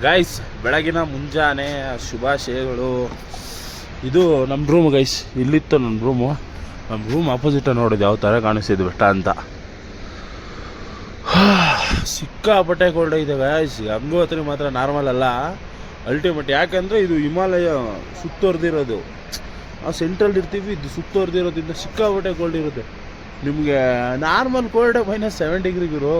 Guys, ಬೆಳಗಿನ ಮುಂಜಾನೆ ಶುಭಾಶಯಗಳು. ಇದು ನಮ್ಮ ರೂಮ್ ಗೈಸ್. ಇಲ್ಲಿತ್ತು ನನ್ನ ರೂಮು. ನಮ್ಮ ರೂಮ್ ಆಪೋಸಿಟ್ ನೋಡೋದು ಯಾವ ಥರ ಕಾಣಿಸ್ತಿದ್ದು ಬೆಟ್ಟ ಅಂತ. ಸಿಕ್ಕಾಪಟ್ಟೆ ಕೋಲ್ಡ್ ಇದೆ ಗೈಸ್. ಗಂಗೋತ್ರಿ ಮಾತ್ರ ನಾರ್ಮಲ್ ಅಲ್ಲ, ಅಲ್ಟಿಮೇಟ್. ಯಾಕಂದರೆ ಇದು ಹಿಮಾಲಯ ಸುತ್ತುವರೆದಿರೋದು. ನಾವು ಸೆಂಟ್ರಲ್ ಇರ್ತೀವಿ, ಇದು ಸುತ್ತುವರೆದಿರೋದ್ರಿಂದ ಸಿಕ್ಕಾಪಟ್ಟೆ ಕೋಲ್ಡ್ ಇರುತ್ತೆ. ನಿಮಗೆ ನಾರ್ಮಲ್ ಕೋಲ್ಡ್ -7 ಡಿಗ್ರಿಗಿರು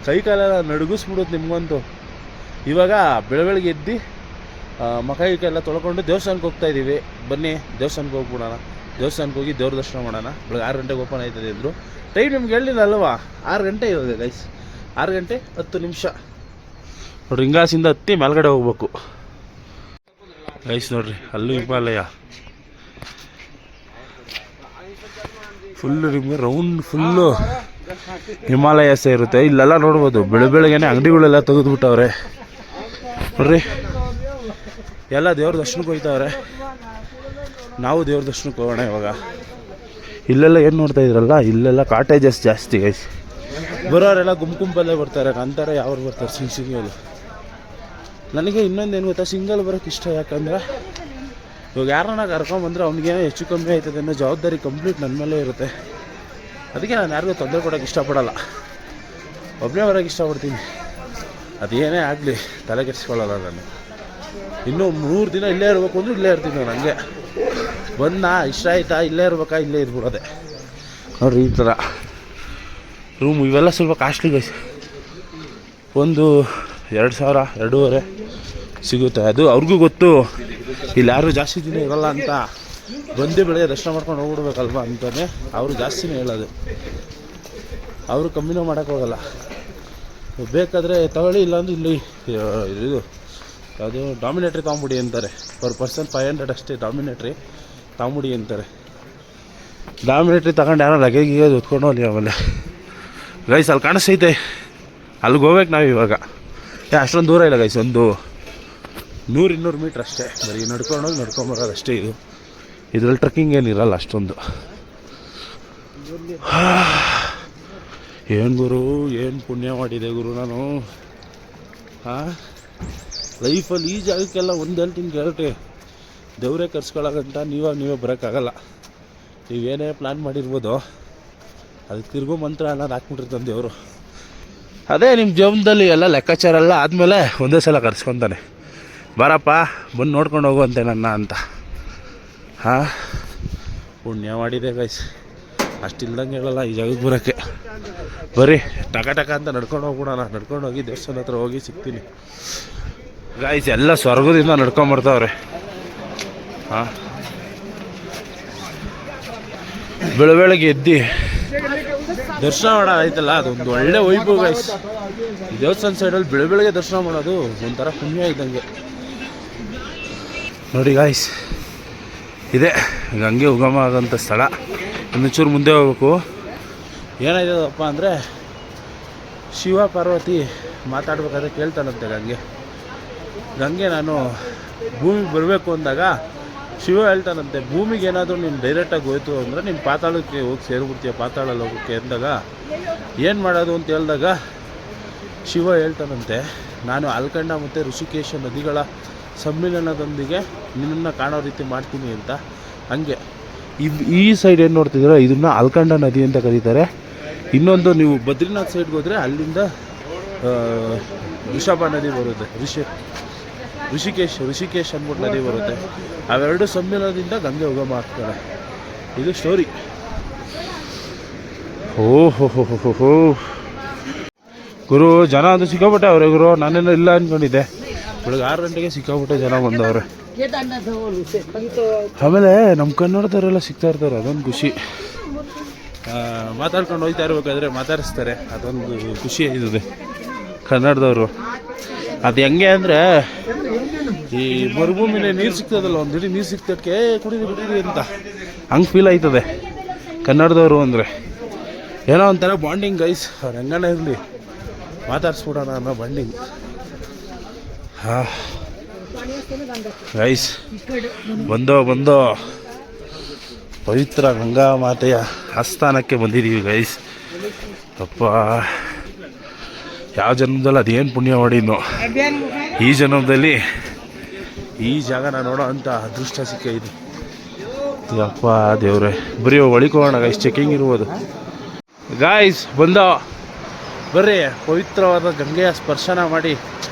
ಕೈ ಕಾಲೆಲ್ಲ ನಡುಗಿಸ್ಬಿಡುತ್ತೆ ನಿಮಗಂತೂ. ಇವಾಗ ಬೆಳಗ್ಗೆ ಎದ್ದು ಮಕ ಎಲ್ಲ ತೊಳ್ಕೊಂಡು ದೇವಸ್ಥಾನಕ್ಕೆ ಹೋಗ್ತಾಯಿದ್ದೀವಿ. ಬನ್ನಿ ದೇವಸ್ಥಾನಕ್ಕೆ ಹೋಗ್ಬಿಡೋಣ. ದೇವಸ್ಥಾನಕ್ಕೆ ಹೋಗಿ ದೇವ್ರ ದರ್ಶನ ಮಾಡೋಣ. ಬೆಳಗ್ಗೆ 6 ಗಂಟೆಗೆ ಓಪನ್ ಆಯ್ತದೆ ಅಂದರು. ಟೈಮ್ ನಿಮ್ಗೆ ಹೇಳಿಲ್ಲ ಅಲ್ವಾ, 6 ಗಂಟೆ ಇರೋದೆ ಗೈಸ್. 6 ಗಂಟೆ 10 ನಿಮಿಷ ನೋಡ್ರಿ. ಹಿಂಗಾಸಿಂದ ಹತ್ತಿ ಮೇಲ್ಗಡೆ ಹೋಗ್ಬೇಕು ಗೈಸ್. ನೋಡ್ರಿ ಅಲ್ಲೂ ಹಿಮಾಲಯ ಫುಲ್ಲು. ನಿಮಗೆ ರೌಂಡ್ ಫುಲ್ಲು ಹಿಮಾಲಯಸ ಇರುತ್ತೆ. ಇಲ್ಲೆಲ್ಲ ನೋಡ್ಬೋದು ಬೆಳಗ್ಗೆನೆ ಅಂಗಡಿಗಳೆಲ್ಲ ತೆಗೆದುಬಿಟ್ಟವ್ರೆ ನೋಡ್ರಿ. ಎಲ್ಲ ದೇವ್ರ ದರ್ಶನಕ್ಕೆ ಹೋಗ್ತಾವ್ರೆ. ನಾವು ದೇವ್ರ ದರ್ಶನಕ್ಕೆ ಹೋಗೋಣ ಇವಾಗ. ಇಲ್ಲೆಲ್ಲ ಏನು ನೋಡ್ತಾ ಇದ್ರಲ್ಲ, ಇಲ್ಲೆಲ್ಲ ಕಾಟೇಜಸ್ ಜಾಸ್ತಿ ಗೈಸ್. ಬರೋರೆಲ್ಲ ಗುಂಪಲ್ಲೇ ಬರ್ತಾರೆ. ನಂತರ ಯಾರು ಬರ್ತಾರೆ ಸಿಂಗಲ್. ನನಗೆ ಇನ್ನೊಂದು ಏನು ಗೊತ್ತಾ, ಸಿಂಗಲ್ ಬರೋಕ್ಕೆ ಇಷ್ಟ. ಯಾಕಂದರೆ ಇವಾಗ ಯಾರನ್ನ ಕರ್ಕೊಂಬಂದ್ರೆ ಅವ್ನಿಗೇನೋ ಹೆಚ್ಚು ಕಮ್ಮಿ ಆಯ್ತದೆ ಅನ್ನೋ ಜವಾಬ್ದಾರಿ ಕಂಪ್ಲೀಟ್ ನನ್ನ ಮೇಲೆ ಇರುತ್ತೆ. ಅದಕ್ಕೆ ನಾನು ಯಾರಿಗೂ ತೊಂದರೆ ಕೊಡೋಕ್ಕೆ ಇಷ್ಟಪಡಲ್ಲ. ಒಬ್ಬನೇ ಬರೋಕ್ಕೆ ಇಷ್ಟಪಡ್ತೀನಿ. ಅದೇನೇ ಆಗಲಿ ತಲೆ ಕೆಡಿಸ್ಕೊಳ್ಳಲ್ಲ ನಾನು. ಇನ್ನೂ 3 ದಿನ ಇಲ್ಲೇ ಇರಬೇಕು ಅಂದ್ರೆ ಇಲ್ಲೇ ಇರ್ತೀನಿ ನಾನು. ಹಂಗೆ ಇಷ್ಟ ಆಯ್ತಾ, ಇಲ್ಲೇ ಇರ್ಬೇಕಾ, ಇಲ್ಲೇ ಇರ್ಬಿಡೋದೆ ನೋಡ್ರಿ. ಈ ಥರ ರೂಮ್ ಇವೆಲ್ಲ ಸ್ವಲ್ಪ ಕಾಸ್ಟ್ಲಿ ಗೈಸ್. ಒಂದು 2,000 2,500 ಸಿಗುತ್ತೆ. ಅದು ಅವ್ರಿಗೂ ಗೊತ್ತು ಇಲ್ಲಿ ಯಾರು ಜಾಸ್ತಿ ದಿನ ಇರೋಲ್ಲ ಅಂತ. ಬಂದು ಬೆಳಗ್ಗೆ ದರ್ಶನ ಮಾಡ್ಕೊಂಡು ಹೋಗ್ಬಿಡ್ಬೇಕಲ್ವ ಅಂತಲೇ ಅವರು ಜಾಸ್ತಿನೇ ಹೇಳೋದು. ಅವರು ಕಮ್ಮಿನೂ ಮಾಡೋಕ್ಕೋಗಲ್ಲ. ಬೇಕಾದರೆ ತಗೊಳ್ಳಿ, ಇಲ್ಲಾಂದ್ರೆ ಇಲ್ಲಿ ಇದು ಯಾವುದು ಡಾಮಿನೇಟ್ರಿ ತೊಗೊಂಬಿಡಿ ಅಂತಾರೆ. ಪರ್ ಪರ್ಸನ್ 500 ಅಷ್ಟೇ ಡಾಮಿನೇಟ್ರಿ ತೊಗೊಂಬಿಡಿ ಅಂತಾರೆ. ಡಾಮಿನೇಟ್ರಿ ತಗೊಂಡು ಯಾರೋ ಲಗೇಜಿಗೆ ಹೊತ್ಕೊಂಡು ಹೋಗಿ. ಆಮೇಲೆ ಗೈಸ್ ಅಲ್ಲಿ ಕಾಣಿಸ್ತೈತೆ, ಅಲ್ಲಿಗೆ ಹೋಗ್ಬೇಕು ನಾವು ಇವಾಗ. ಅಷ್ಟೊಂದು ದೂರ ಇಲ್ಲ ಗೈಸ್, ಒಂದು 100-200 ಮೀಟ್ರ್ ಅಷ್ಟೇ. ಬರೀ ನಡ್ಕೊಂಡೋಗಿ ನಡ್ಕೊಂಬರೋದು ಅಷ್ಟೇ. ಇದರಲ್ಲಿ ಟ್ರೆಕ್ಕಿಂಗ್ ಏನಿರಲ್ಲ ಅಷ್ಟೊಂದು. ಏನು ಗುರು, ಏನು ಪುಣ್ಯ ಮಾಡಿದೆ ಗುರು ನಾನು. ಲೈಫಲ್ಲಿ ಈ ಜಾಗಕ್ಕೆಲ್ಲ ಒಂದು ಹೇಳ್ತೀನಿ ಕೇಳ್ರಿ, ದೇವರೇ ಕರ್ಸ್ಕೊಳ್ಳೋಗಂಟ ನೀವೇ ಬರೋಕ್ಕಾಗಲ್ಲ. ನೀವೇನೇ ಪ್ಲ್ಯಾನ್ ಮಾಡಿರ್ಬೋದು, ಅದಕ್ಕೆ ತಿರ್ಗೋ ಮಂತ್ರ ಅನ್ನೋದು ಹಾಕ್ಬಿಟ್ಟಿರ್ತಾನೆ ದೇವರು. ಅದೇ ನಿಮ್ಮ ಜೀವನದಲ್ಲಿ ಎಲ್ಲ ಲೆಕ್ಕಾಚಾರ ಎಲ್ಲ ಆದಮೇಲೆ ಒಂದೇ ಸಲ ಕರ್ಸ್ಕೊತಾನೆ, ಬಾರಪ್ಪ ಬಂದು ನೋಡ್ಕೊಂಡು ಹೋಗುವಂತೆ ನನ್ನ ಅಂತ. ಪುಣ್ಯ ಮಾಡಿದೆ ಗೈಸ್. ಅಷ್ಟಿಲ್ದಂಗೆ ಹೇಳಲ್ಲ ಈ ಜಾಗಕ್ಕೆ ಬರೋಕ್ಕೆ. ಬರೀ ಟಕ ಅಂತ ನಡ್ಕೊಂಡು ಹೋಗ್ಬಿಡೋಣ. ನಡ್ಕೊಂಡು ಹೋಗಿ ದೇವಸ್ಥಾನ ಹತ್ರ ಹೋಗಿ ಸಿಗ್ತೀನಿ ಗೈಸ್. ಎಲ್ಲ ಸ್ವರ್ಗದಿಂದ ನಡ್ಕೊಂಬರ್ತಾವ್ರೆ. ಬೆಳಗ್ಗೆ ಎದ್ದು ದರ್ಶನ ಮಾಡೋದು ಆಯ್ತಲ್ಲ, ಅದೊಂದು ಒಳ್ಳೆ ವೈಭವ ಗೈಸ್. ದೇವಸ್ಥಾನ ಸೈಡಲ್ಲಿ ಬೆಳಗ್ಗೆ ದರ್ಶನ ಮಾಡೋದು ಒಂಥರ ಪುಣ್ಯ ಇದ್ದಂಗೆ ನೋಡಿ ಗಾಯ್ಸ್. ಇದೆ ಗಂಗೆ ಉಗಮ ಆಗೋಂಥ ಸ್ಥಳ. ಇನ್ನೊಂಚೂರು ಮುಂದೆ ಹೋಗ್ಬೇಕು. ಏನಾಯ್ತದಪ್ಪ ಅಂದರೆ, ಶಿವ ಪಾರ್ವತಿ ಮಾತಾಡ್ಬೇಕಾದ್ರೆ ಕೇಳ್ತಾನಂತೆ ಗಂಗೆ ನಾನು ಭೂಮಿಗೆ ಬರಬೇಕು ಅಂದಾಗ ಶಿವ ಹೇಳ್ತಾನಂತೆ, ಭೂಮಿಗೆ ಏನಾದರೂ ನೀನು ಡೈರೆಕ್ಟಾಗಿ ಹೋಯ್ತು ಅಂದರೆ ನೀನು ಪಾತಾಳಕ್ಕೆ ಹೋಗಿ ಸೇರಿಬಿಡ್ತೀಯ, ಪಾತಾಳಲ್ಲಿ ಹೋಗೋಕ್ಕೆ ಅಂದಾಗ ಏನು ಮಾಡೋದು ಅಂತ ಹೇಳಿದಾಗ ಶಿವ ಹೇಳ್ತಾನಂತೆ, ನಾನು ಅಲ್ಕಂಡ ಮತ್ತು ಋಷಿಕೇಶ ನದಿಗಳ ಸಮ್ಮಿಲನದೊಂದಿಗೆ ನಿನ್ನನ್ನು ಕಾಣೋ ರೀತಿ ಮಾಡ್ತೀನಿ ಅಂತ. ಹಂಗೆ ಈ ಸೈಡ್ ಏನು ನೋಡ್ತಿದ್ದೀರೋ ಇದನ್ನು ಅಲ್ಕಂಡ ನದಿ ಅಂತ ಕರೀತಾರೆ. ಇನ್ನೊಂದು ನೀವು ಬದ್ರಿನಾಥ್ ಸೈಡ್ಗೆ ಹೋದರೆ ಅಲ್ಲಿಂದ ಋಷಭ ನದಿ ಬರುತ್ತೆ. ಋಷಿಕೇಶ್ ಅಂದ್ಬಿಟ್ಟು ನದಿ ಬರುತ್ತೆ. ಅವೆರಡು ಸಮ್ಮಿಲನದಿಂದ ಗಂಗೆ ಉಗಮ ಆಗ್ತಾರೆ. ಇದು ಸ್ಟೋರಿ. ಓಹೋ ಗುರು, ಜನ ಅದು ಸಿಕ್ಕಾಬಿಟ್ಟೆ ಅವ್ರೆ ಗುರು. ನಾನೇನೋ ಇಲ್ಲ ಅಂದ್ಕೊಂಡಿದ್ದೆ. ಬೆಳಗ್ಗೆ 6 ಗಂಟೆಗೆ ಸಿಕ್ಕಾಬಿಟ್ಟೆ ಜನ ಬಂದವ್ರೆ. ಆಮೇಲೆ ನಮ್ಮ ಕನ್ನಡದವರೆಲ್ಲ ಸಿಗ್ತಾ ಇರ್ತಾರೆ, ಅದೊಂದು ಖುಷಿ. ಮಾತಾಡ್ಕೊಂಡು ಹೋಗ್ತಾ ಇರ್ಬೇಕಾದ್ರೆ ಮಾತಾಡಿಸ್ತಾರೆ, ಅದೊಂದು ಖುಷಿ ಇದೆ ಕನ್ನಡದವರು. ಅದು ಹೆಂಗೆ ಅಂದರೆ, ಈ ಮರುಭೂಮಿಲಿ ನೀರು ಸಿಗ್ತದಲ್ಲ, ಒಂದು ಹಿಡಿ ನೀರು ಸಿಗ್ತಕ್ಕೆ ಕುಡೀರಿ ಅಂತ ಹಂಗೆ ಫೀಲ್ ಆಯ್ತದೆ ಕನ್ನಡದವರು ಅಂದರೆ. ಏನೋ ಒಂಥರ ಬಾಂಡಿಂಗ್ ಗೈಸ್. ಅವ್ರು ಹೆಂಗನೇ ಇರಲಿ ಮಾತಾಡ್ಸ್ಬಿಡೋಣ ಅನ್ನೋ ಬಾಂಡಿಂಗ್. ಗೈಸ್ ಬಂದೋ ಪವಿತ್ರ ಗಂಗಾ ಮಾತೆಯ ಆಸ್ಥಾನಕ್ಕೆ ಬಂದಿದ್ದೀವಿ ಗೈಸ್. ಅಪ್ಪ ಯಾವ ಜನ್ಮದಲ್ಲಿ ಅದೇನು ಪುಣ್ಯ ಮಾಡಿದ್ನೋ ಈ ಜನ್ಮದಲ್ಲಿ ಈ ಜಾಗನ ನೋಡೋ ಅಂಥ ಅದೃಷ್ಟ ಸಿಕ್ಕೈದು. ಯಪ್ಪ ದೇವ್ರೆ, ಬರೀ ಒಳಿಕೋಣ ಗೈಸ್, ಚೆಕಿಂಗ್ ಇರ್ಬೋದು. ಗಾಯ್ಸ್ ಬಂದ ಬರ್ರಿ, ಪವಿತ್ರವಾದ ಗಂಗೆಯ ಸ್ಪರ್ಶನ ಮಾಡಿ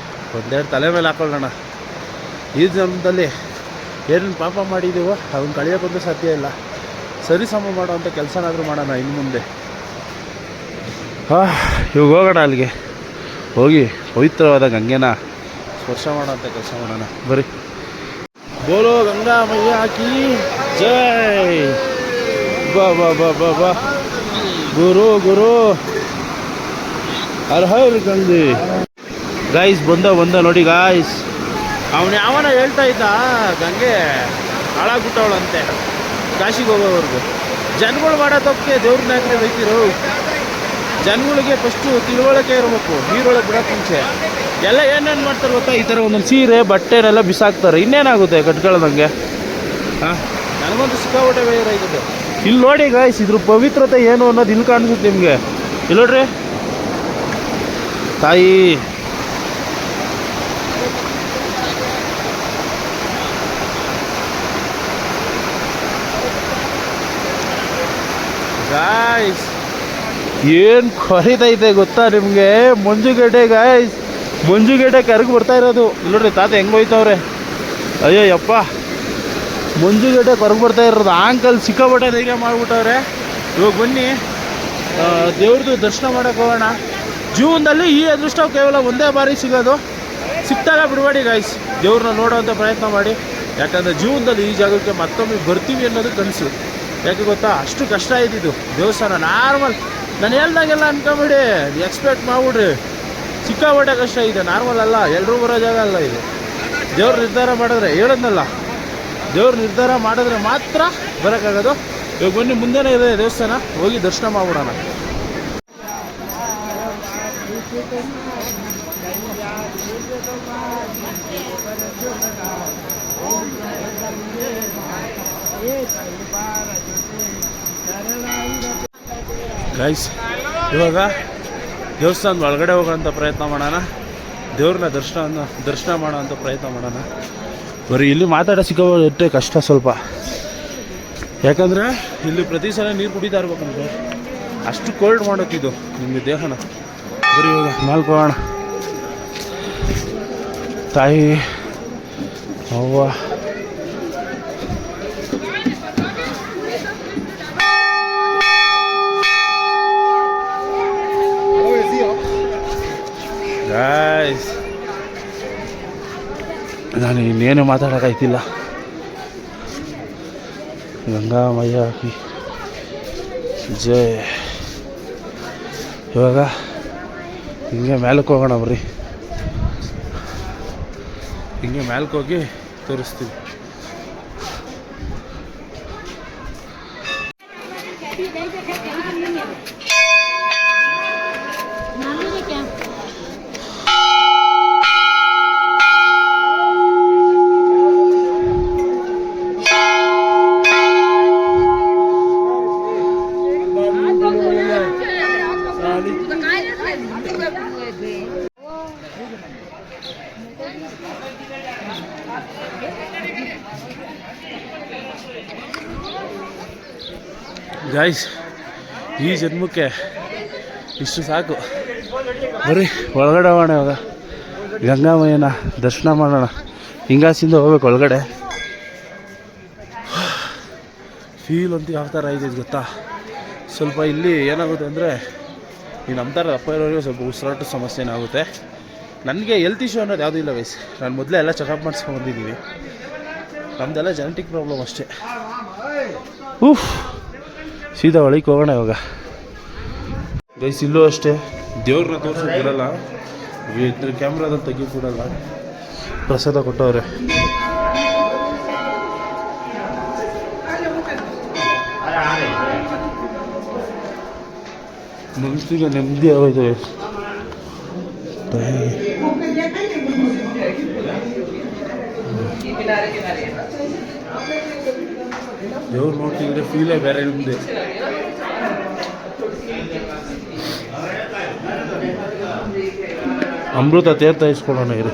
ಒಂದೆರಡು ತಲೆ ಮೇಲೆ ಹಾಕೊಳ್ಳೋಣ. ಈ ಜನ್ಮದಲ್ಲಿ ಏನೇನು ಪಾಪ ಮಾಡಿದ್ದೀವೋ ಅದನ್ನು ಕಳಿಯೋಕ್ಕಂತೂ ಸಾಧ್ಯ ಇಲ್ಲ. ಸರಿಸಮ ಮಾಡೋವಂಥ ಕೆಲಸನಾದರೂ ಮಾಡೋಣ ಇನ್ನು ಮುಂದೆ. ಇವಾಗ ಹೋಗೋಣ ಅಲ್ಲಿಗೆ, ಹೋಗಿ ಪವಿತ್ರವಾದ ಗಂಗೆನ ಸ್ಪರ್ಶ ಮಾಡೋಂಥ ಕೆಲಸ ಮಾಡೋಣ ಬರ್ರಿ. ಬೋಲೋ ಗಂಗಾ ಮಯ್ಯ ಕಿ ಜೈ. ಬಾ ಬಾ ಬಾ ಬಾ ಬಾ ಗುರು ಗುರು ಹರ್ ಹರ್ ಗಂಗೆ. ಗಾಯ್ಸ್ ಬಂದ ನೋಡಿ ಗಾಯ್ಸ್, ಅವನು ಯಾವನ ಹೇಳ್ತಾ ಇದ್ದ ಗಂಗೆ ಹಾಳಾಗ್ಬಿಟ್ಟವಳಂತೆ ಕಾಶಿಗೆ ಹೋಗೋವರೆಗೂ. ಜನಗಳು ಮಾಡೋ ತಪ್ಪಿಗೆ ದೇವ್ರನ್ನ ಯಾಕೆ ಬೈತಿರೋ? ಜನಗಳಿಗೆ ಫಸ್ಟು ತಿಳುವಳಿಕೆ ಇರಬೇಕು. ನೀರೊಳಗೆ ಬಿಡೋಕ್ಕೆ ಮುಂಚೆ ಎಲ್ಲ ಏನೇನು ಮಾಡ್ತಾರೆ ಗೊತ್ತಾ, ಈ ಥರ ಒಂದೊಂದು ಸೀರೆ ಬಟ್ಟೆನೆಲ್ಲ ಬಿಸಾಕ್ತಾರೆ. ಇನ್ನೇನಾಗುತ್ತೆ ಕಟ್ಕೊಳ್ಳೋದಂಗೆ? ಹಾಂ, ನನಗಂತೂ ಸಿಕ್ಕಾಪಟ್ಟೆ ಬೇರೆ ಆಯ್ತದೆ. ಇಲ್ಲಿ ನೋಡಿ ಗಾಯ್ಸ್, ಇದ್ರ ಪವಿತ್ರತೆ ಏನು ಅನ್ನೋದು ಇಲ್ಲಿ ಕಾಣಿಸುತ್ತೆ ನಿಮಗೆ. ಇಲ್ಲಿ ನೋಡ್ರಿ ತಾಯಿ, ಗಾಯ್ಸ್ ಏನು ಕೊರಿತೈತೆ ಗೊತ್ತಾ ನಿಮಗೆ? ಮಂಜುಗಡ್ಡೆ ಗಾಯ್ಸ್, ಮಂಜುಗಡ್ಡೆ ಕರಗಿ ಬರ್ತಾ ಇರೋದು. ಇಲ್ಲಿ ನೋಡ್ರಿ ತಾತ ಹೆಂಗೆ ಹೋಯ್ತವ್ರೆ. ಅಯ್ಯೋ ಯಪ್ಪ, ಮಂಜುಗಡ್ಡೆ ಕರಗಿ ಬರ್ತಾ ಇರೋದು. ಆಂಕಲ್ ಸಿಕ್ಕಾಪಟ್ಟೆ ಧೈರ್ಯ ಮಾಡಿಬಿಟ್ಟವ್ರೆ. ಇವಾಗ ಬನ್ನಿ ದೇವ್ರದ್ದು ದರ್ಶನ ಮಾಡೋಕೆ ಹೋಗೋಣ. ಜೀವನದಲ್ಲಿ ಈ ಅದೃಷ್ಟ ಕೇವಲ ಒಂದೇ ಬಾರಿ ಸಿಗೋದು. ಸಿಕ್ತಾಗ ಬಿಡಬೇಡಿ ಗಾಯ್ಸ್, ದೇವ್ರನ್ನ ನೋಡೋವಂಥ ಪ್ರಯತ್ನ ಮಾಡಿ. ಯಾಕಂದರೆ ಜೀವನದಲ್ಲಿ ಈ ಜಾಗಕ್ಕೆ ಮತ್ತೊಮ್ಮೆ ಬರ್ತೀವಿ ಅನ್ನೋದು ಕನಸು. ಯಾಕೆ ಗೊತ್ತಾ, ಅಷ್ಟು ಕಷ್ಟ ಇದ್ದಿದ್ದು ದೇವಸ್ಥಾನ. ನಾರ್ಮಲ್ ನಾನು ಹೇಳ್ದಾಗೆಲ್ಲ ಅನ್ಕೊಂಬಿಡಿ, ಎಕ್ಸ್ಪೆಕ್ಟ್ ಮಾಡ್ಬಿಡ್ರಿ. ಸಿಕ್ಕಾಪಟ್ಟೆ ಕಷ್ಟ ಇದೆ, ನಾರ್ಮಲ್ ಅಲ್ಲ, ಎಲ್ಲರೂ ಬರೋ ಜಾಗ ಅಲ್ಲ ಇದು. ದೇವ್ರ ನಿರ್ಧಾರ ಮಾಡಿದ್ರೆ, ಹೇಳೋದ್ನಲ್ಲ, ದೇವ್ರ ನಿರ್ಧಾರ ಮಾಡಿದ್ರೆ ಮಾತ್ರ ಬರೋಕ್ಕಾಗೋದು. ಇವಾಗ ಬನ್ನಿ, ಮುಂದೆನೇ ಇದೆ ದೇವಸ್ಥಾನ, ಹೋಗಿ ದರ್ಶನ ಮಾಡ್ಬಿಡೋಣ. ಗೈಸ್ ಇವಾಗ ದೇವಸ್ಥಾನದ ಒಳಗಡೆ ಹೋಗೋಂಥ ಪ್ರಯತ್ನ ಮಾಡೋಣ. ದೇವ್ರನ್ನ ದರ್ಶನ ಮಾಡೋಂಥ ಪ್ರಯತ್ನ ಮಾಡೋಣ. ಬರೀ ಇಲ್ಲಿ ಮಾತಾಡೋ ಸಿಕ್ಕಾಪಟ್ಟೆ ಕಷ್ಟ ಸ್ವಲ್ಪ. ಯಾಕಂದರೆ ಇಲ್ಲಿ ಪ್ರತಿ ಸಲ ನೀರು ಕುಡಿತಾ ಇರ್ಬೇಕಂದ್ರೆ ಅಷ್ಟು ಕೋಲ್ಡ್ ಮಾಡುತ್ತಿದ್ದು ನಿಮಗೆ ದೇಹನ. ಬರೀ ಇವಾಗ ನಾಲ್ಕು ಹೋಗೋಣ. ತಾಯಿ ಅವ್ವ, ಗಾಯ್ಸ್ ನಾನು ಇನ್ನೇನು ಮಾತಾಡೋಕ್ಕಾಯ್ತಿಲ್ಲ. ಗಂಗಾ ಮಯ್ಯ ಕಿ ಜೈ. ಇವಾಗ ಹಿಂಗೆ ಮೇಲಕ್ಕೆ ಹೋಗೋಣ ಬರ್ರಿ. ಹಿಂಗೆ ಮೇಲಕ್ಕೆ ಹೋಗಿ ತೋರಿಸ್ತೀವಿ. ಗಾಯ್ಸ್ ಈ ಜನ್ಮಕ್ಕೆ ಇಷ್ಟು ಸಾಕು. ಬರ್ರಿ ಒಳಗಡೆ ಹೋಗೋಣ. ಇವಾಗ ಗಂಗಾಮಯ್ಯನ ದರ್ಶನ ಮಾಡೋಣ. ಹಿಂಗಾಸಿಂದ ಹೋಗ್ಬೇಕು ಒಳಗಡೆ. ಫೀಲ್ ಅಂತೂ ಯಾವ ಥರ ಇದೆ ಗೊತ್ತಾ? ಸ್ವಲ್ಪ ಇಲ್ಲಿ ಏನಾಗುತ್ತೆ ಅಂದರೆ, ಈ ನಮ್ಮ ಥರ ಅಪ್ಪ ಇರೋರಿಗೆ ಸ್ವಲ್ಪ ಉಸಿರಾಟ ಸಮಸ್ಯೆ ಏನಾಗುತ್ತೆ. ನನಗೆ ಹೆಲ್ತ್ ಇಶ್ಯೂ ಅನ್ನೋದು ಯಾವುದೂ ಇಲ್ಲ ಗೈಸ್. ನಾನು ಮೊದಲೇ ಎಲ್ಲ ಚೆಕಪ್ ಮಾಡಿಸ್ಕೊಂಡಿದ್ದೀವಿ. ನಮ್ಮದೆಲ್ಲ ಜೆನೆಟಿಕ್ ಪ್ರಾಬ್ಲಮ್ ಅಷ್ಟೇ. ಸೀದಾ ಒಳಗೆ ಹೋಗೋಣ ಇವಾಗ. ಗೈಸ್ ಇಲ್ಲೂ ಅಷ್ಟೇ, ದೇವ್ರನ್ನ ತೋರ್ಸೋಕೆ ಬಿಡಲ್ಲ, ಕ್ಯಾಮ್ರಾದಲ್ಲಿ ತೆಗಿ ಕೊಡಲ್ಲ. ಪ್ರಸಾದ ಕೊಟ್ಟವ್ರೆ. ಮನಸ್ಸಿಗೆ ನೆಮ್ಮದಿ ಆಗೋಯ್ತು. ದೇವ್ರು ನೋಡ್ತಿದ್ರೆ ಫೀಲೇ ಬೇರೆ ನಿಮ್ಮದು. ಅಮೃತ ತೀರ್ಥ ಇಸ್ಕೊಳ್ಳೋಣ ಇರಿ.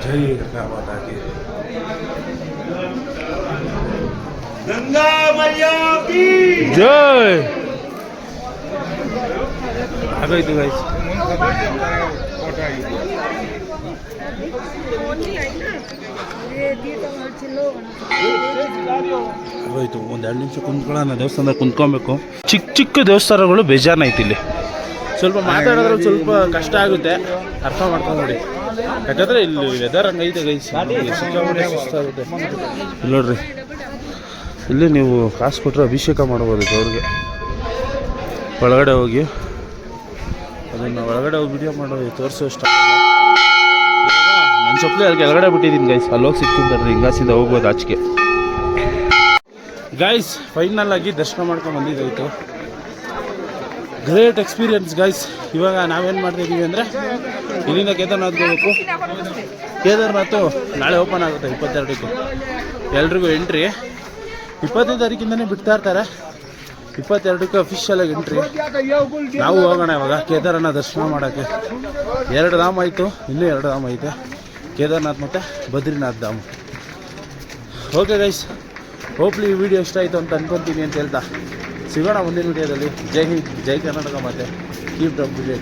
ಜೈ ಗಂಗಾಮಾತಾಗೆ. ಗಂಗಾ ಮೈಯಾ ಕಿ ಜೈ. ಆಗೋಯ್ತು ಗೈಸ್. ಆಗೋಯ್ತು. ಒಂದು 2 ನಿಮಿಷ ಕುಂತ್ಕೊಳ್ಳೋಣ. ದೇವಸ್ಥಾನದಾಗ ಕುಂತ್ಕೊಬೇಕು. ಚಿಕ್ಕ ಚಿಕ್ಕ ದೇವಸ್ಥಾನಗಳು ಬೇಜಾರೈತಿ ಇಲ್ಲಿ. ಸ್ವಲ್ಪ ಮಾತಾಡಿದ್ರೆ ಸ್ವಲ್ಪ ಕಷ್ಟ ಆಗುತ್ತೆ, ಅರ್ಥ ಮಾಡ್ಕೊಂಡು ನೋಡಿ. ಯಾಕಂದರೆ ಇಲ್ಲಿ ವೆದರ್ ಹಂಗೈತೆ ಗೈಸ್, ಸಿಕ್ಕಾಪಟ್ಟೆ ಸುಸ್ತಾಗುತ್ತೆ. ಇಲ್ಲಿ ನೋಡ್ರಿ, ಇಲ್ಲಿ ನೀವು ಕಾಸು ಕೊಟ್ಟರೆ ಅಭಿಷೇಕ ಮಾಡ್ಬೋದು ದೇವ್ರಿಗೆ. ಒಳಗಡೆ ಹೋಗಿ ಅದನ್ನು ಒಳಗಡೆ ಹೋಗಿ ವಿಡಿಯೋ ಮಾಡೋ ತೋರಿಸೋಷ್ಟು ನನ್ನ ಚಪ್ಪಲಿ ಅಲ್ಲಿ ಕೆಳಗಡೆ ಬಿಟ್ಟಿದ್ದೀನಿ ಗೈಸ್. ಅಲ್ಲಿ ಹೋಗಿ ಸಿಕ್ಕಿದ್ದಾರೆ, ಹಿಂಗಾಸಿಂದ ಹೋಗ್ಬೋದು ಆಚೆಗೆ. ಗೈಸ್ ಫೈನಲ್ ಆಗಿ ದರ್ಶನ ಮಾಡ್ಕೊಂಡು ಬಂದಿದ್ದಾಯಿತು. Great experience guys. ಇವಾಗ ನಾವೇನು ಮಾಡ್ತಾಯಿದ್ದೀವಿ ಅಂದರೆ ಇಲ್ಲಿಂದ ಕೇದಾರ್ನಾಥ್ಗೆ ಹೋಗ್ಬೇಕು. ಕೇದಾರ್ನಾಥು ನಾಳೆ ಓಪನ್ ಆಗುತ್ತೆ 22ಕ್ಕೆ. ಎಲ್ರಿಗೂ ಎಂಟ್ರಿ 25ನೇ ತಾರೀಕಿಂದನೇ ಬಿಡ್ತಾ ಇರ್ತಾರೆ. 22ಕ್ಕೆ ಅಫಿಷಿಯಲಾಗಿ ಎಂಟ್ರಿ. ನಾವು ಹೋಗೋಣ ಇವಾಗ ಕೇದಾರನಾಥ ದರ್ಶನ ಮಾಡೋಕ್ಕೆ. 2 ಧಾಮ ಆಯಿತು, ಇನ್ನೂ 2 ಧಾಮ ಐತೆ, ಕೇದಾರ್ನಾಥ್ ಮತ್ತು ಬದ್ರಿನಾಥ್ ಧಾಮ. ಓಕೆ ಗೈಸ್, ಹೋಪ್ಲಿ ಈ ವಿಡಿಯೋ ಇಷ್ಟ ಆಯಿತು ಅಂತ ಅನ್ಕೊತೀನಿ ಅಂತ ಹೇಳ್ತಾ ಸಿಗೋಣ ಮುಂದಿನ ವಿಡಿಯೋದಲ್ಲಿ. ಜೈ ಹಿಂದ್, ಜೈ ಕರ್ನಾಟಕ, ಮತ್ತು ಕೀಪ್ ಅಪ್ ವಿಡಿಯೋ.